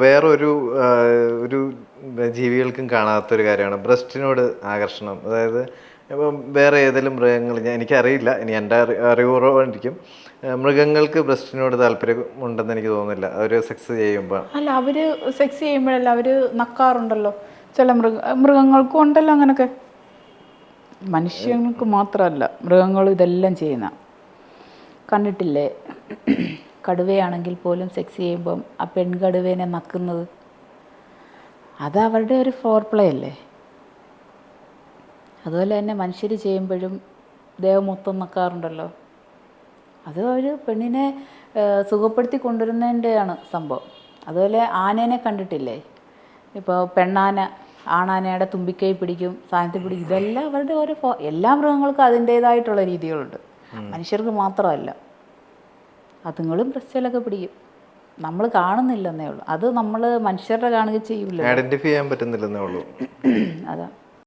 വേറൊരു ഒരു ജീവികൾക്കും കാണാത്തൊരു കാര്യമാണ് ബ്രസ്റ്റിനോട് ആകർഷണം. അതായത് ഇപ്പം വേറെ ഏതെങ്കിലും മൃഗങ്ങൾ, എനിക്കറിയില്ല, ഇനി എൻ്റെ അറിവുറവായിരിക്കും, മൃഗങ്ങൾക്ക് ബ്രസ്റ്റിനോട് താല്പര്യം ഉണ്ടെന്ന് എനിക്ക് തോന്നുന്നില്ല അവർ സെക്സ് ചെയ്യുമ്പോൾ. അല്ല, അവർ സെക്സ് ചെയ്യുമ്പോഴല്ല അവർ നക്കാറുണ്ടല്ലോ. ചില മൃഗങ്ങൾക്കും ഉണ്ടല്ലോ അങ്ങനെയൊക്കെ. മനുഷ്യങ്ങൾക്ക് മാത്രമല്ല, മൃഗങ്ങൾ ഇതെല്ലാം ചെയ്യുന്ന കണ്ടിട്ടില്ലേ? കടുവയാണെങ്കിൽ പോലും സെക്സ് ചെയ്യുമ്പം ആ പെൺകടുവേനെ നക്കുന്നത് അത് അവരുടെ ഒരു ഫോർ പ്ലേ അല്ലേ. അതുപോലെ തന്നെ മനുഷ്യർ ചെയ്യുമ്പോഴും ദേഹം മൊത്തം നക്കാറുണ്ടല്ലോ. അത് ഒരു പെണ്ണിനെ സുഖപ്പെടുത്തി കൊണ്ടുവരുന്നതിൻ്റെയാണ് സംഭവം. അതുപോലെ ആനേനെ കണ്ടിട്ടില്ലേ? ഇപ്പോൾ പെണ്ണാന ആണാനയുടെ തുമ്പിക്കൈ പിടിക്കും, സാധനത്തിൽ പിടിക്കും. ഇതെല്ലാം അവരുടെ ഓരോ എല്ലാ മൃഗങ്ങൾക്കും അതിൻ്റേതായിട്ടുള്ള രീതികളുണ്ട്, മനുഷ്യർക്ക് മാത്രമല്ല. അതുങ്ങളും ബ്രസ്റ്റിലൊക്കെ പിടിക്കും, നമ്മൾ കാണുന്നില്ലെന്നേ ഉള്ളൂ. അത് നമ്മൾ മനുഷ്യരുടെ കാണുക ചെയ്യൂല, ഐഡന്റിഫൈ ചെയ്യാൻ പറ്റുന്നില്ലെന്നേ ഉള്ളൂ. അതാ.